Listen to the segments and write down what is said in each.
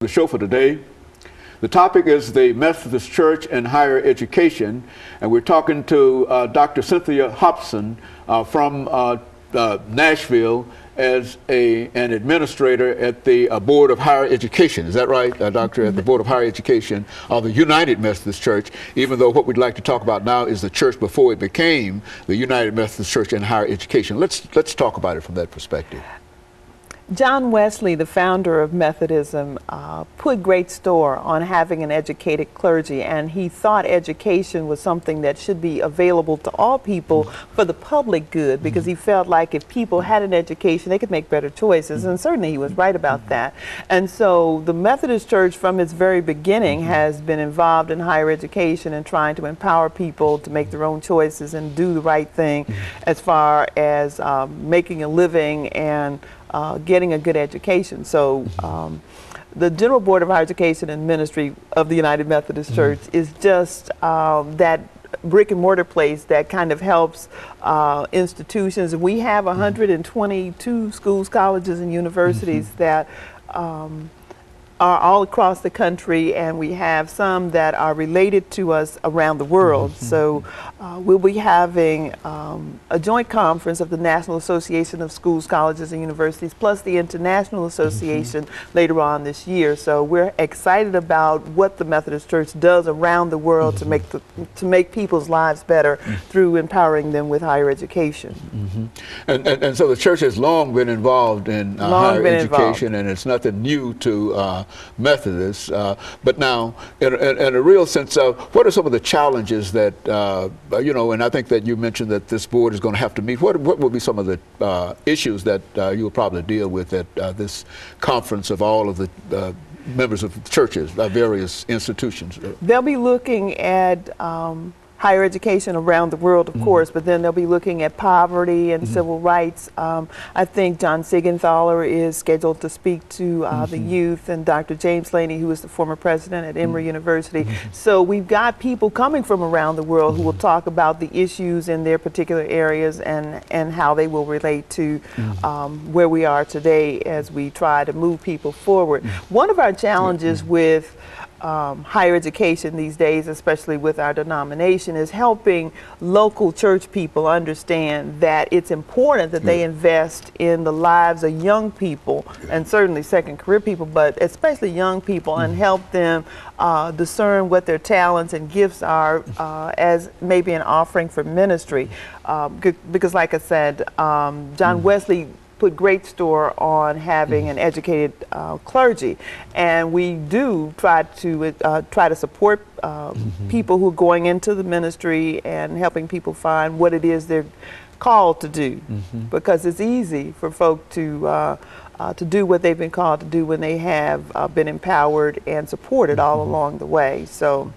The show for today. The topic is the Methodist Church and higher education, and we're talking to Dr. Cynthia Hobson from Nashville as an administrator at the Board of Higher Education. Is that right, Doctor? At the Board of Higher Education of the United Methodist Church, even though what we'd like to talk about now is the church before it became the United Methodist Church and higher education. Let's talk about it from that perspective. John Wesley, the founder of Methodism, put great store on having an educated clergy, and he thought education was something that should be available to all people for the public good, because he felt like if people had an education, they could make better choices, and certainly he was right about that. And so the Methodist Church from its very beginning has been involved in higher education and trying to empower people to make their own choices and do the right thing as far as making a living and getting a good education. So the General Board of Higher Education and Ministry of the United Methodist Church is just that brick and mortar place that kind of helps institutions. We have 122 schools, colleges, and universities that are all across the country, and we have some that are related to us around the world. So we'll be having a joint conference of the National Association of Schools, Colleges, and Universities, plus the International Association later on this year. So we're excited about what the Methodist Church does around the world to make people's lives better through empowering them with higher education. And so the church has long been involved in higher education, and it's nothing new to Methodists, but now in a real sense, what are some of the challenges that, you know, and I think that you mentioned that this board is going to have to meet. What will be some of the issues that you'll probably deal with at this conference of all of the members of churches, various institutions? They'll be looking at higher education around the world, of course, but then they'll be looking at poverty and civil rights. I think John Siegenthaler is scheduled to speak to the youth, and Dr. James Laney, who is the former president at Emory University. So we've got people coming from around the world who will talk about the issues in their particular areas and how they will relate to where we are today as we try to move people forward. One of our challenges with higher education these days, especially with our denomination, is helping local church people understand that it's important that they invest in the lives of young people, and certainly second career people, but especially young people, and help them discern what their talents and gifts are as maybe an offering for ministry. Because like I said, John Wesley put great store on having an educated clergy, and we do try to support people who are going into the ministry and helping people find what it is they're called to do, because it's easy for folk to do what they've been called to do when they have been empowered and supported all along the way. So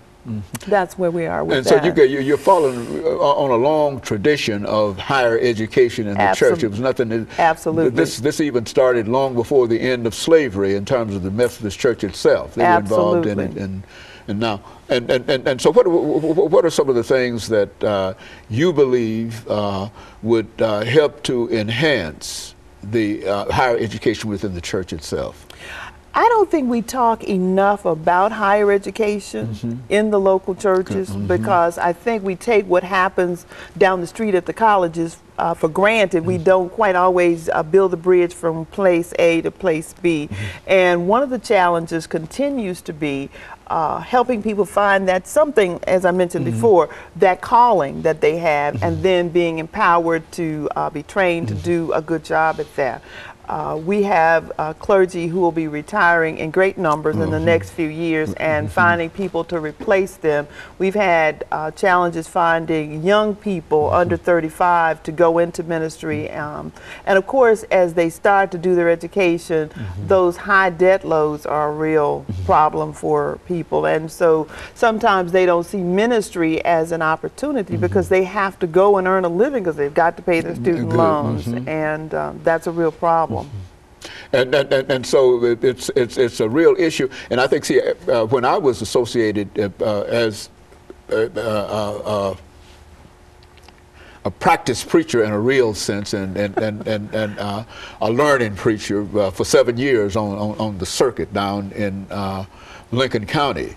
that's where we are with that. And so you're following on a long tradition of higher education in the church. It was nothing. Absolutely. This even started long before the end of slavery in terms of the Methodist Church itself. They were involved in it, and now and so what are some of the things that you believe would help to enhance the higher education within the church itself? I don't think we talk enough about higher education in the local churches, because I think we take what happens down the street at the colleges for granted. We don't quite always build a bridge from place A to place B. And one of the challenges continues to be helping people find that something, as I mentioned before, that calling that they have, and then being empowered to be trained to do a good job at that. We have clergy who will be retiring in great numbers in the next few years, and finding people to replace them. We've had challenges finding young people under 35 to go into ministry. And of course, as they start to do their education, those high debt loads are a real problem for people. And so sometimes they don't see ministry as an opportunity because they have to go and earn a living because they've got to pay their student loans. And that's a real problem. And so it's a real issue. And I think, see, when I was associated as a practice preacher in a real sense, and a learning preacher for 7 years on the circuit down in Lincoln County.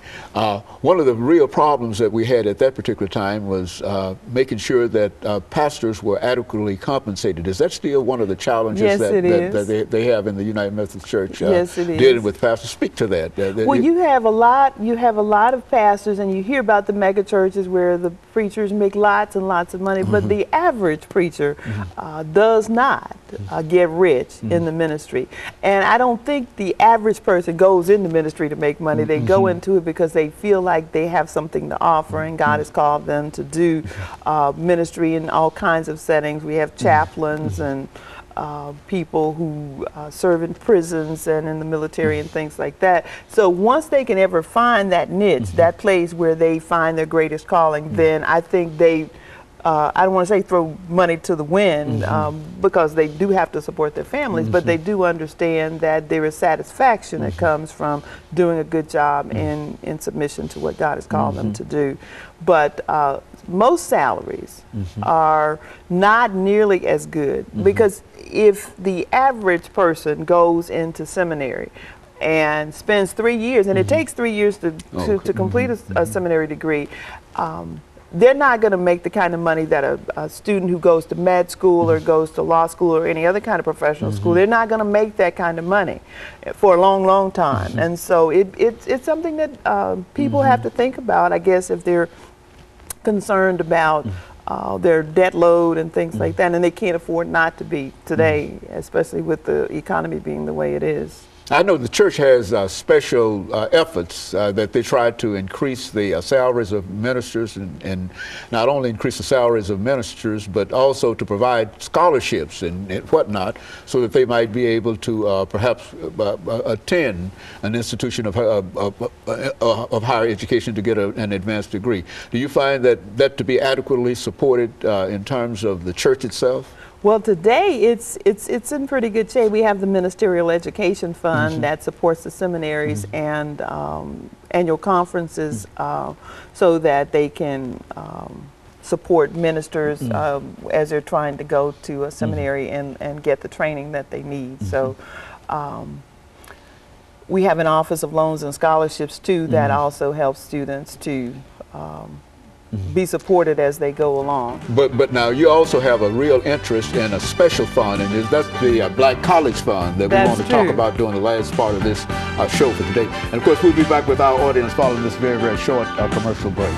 One of the real problems that we had at that particular time was making sure that pastors were adequately compensated. Is that still one of the challenges that they have in the United Methodist Church? Yes, it is. Dealing with pastors. Speak to that. Well, you have a lot of pastors, and you hear about the mega churches where the preachers make lots and lots of money, but the average preacher does not get rich in the ministry. And I don't think the average person goes into ministry to make money. They go into it because they feel like they have something to offer, and God has called them to do ministry in all kinds of settings. We have chaplains and people who serve in prisons and in the military and things like that. So once they can ever find that niche, that place where they find their greatest calling, then I think they I don't want to say throw money to the wind, because they do have to support their families, but they do understand that there is satisfaction that comes from doing a good job in submission to what God has called them to do. But most salaries are not nearly as good, because if the average person goes into seminary and spends 3 years, and it takes 3 years to complete a seminary degree, they're not going to make the kind of money that a student who goes to med school or goes to law school or any other kind of professional school, they're not going to make that kind of money for a long, long time. And so it's something that people have to think about, I guess, if they're concerned about their debt load and things like that, and they can't afford not to be today, especially with the economy being the way it is. I know the church has special efforts that they try to increase the salaries of ministers, and not only increase the salaries of ministers, but also to provide scholarships and whatnot, so that they might be able to perhaps attend an institution of higher education to get an advanced degree. Do you find that to be adequately supported in terms of the church itself? Well, today it's in pretty good shape. We have the Ministerial Education Fund that supports the seminaries and annual conferences, so that they can support ministers as they're trying to go to a seminary and get the training that they need. So we have an Office of Loans and Scholarships too that also helps students to be supported as they go along. But now you also have a real interest in a special fund, and that's the Black College Fund that we want to talk about during the last part of this show for today. And of course, we'll be back with our audience following this very, very short commercial break.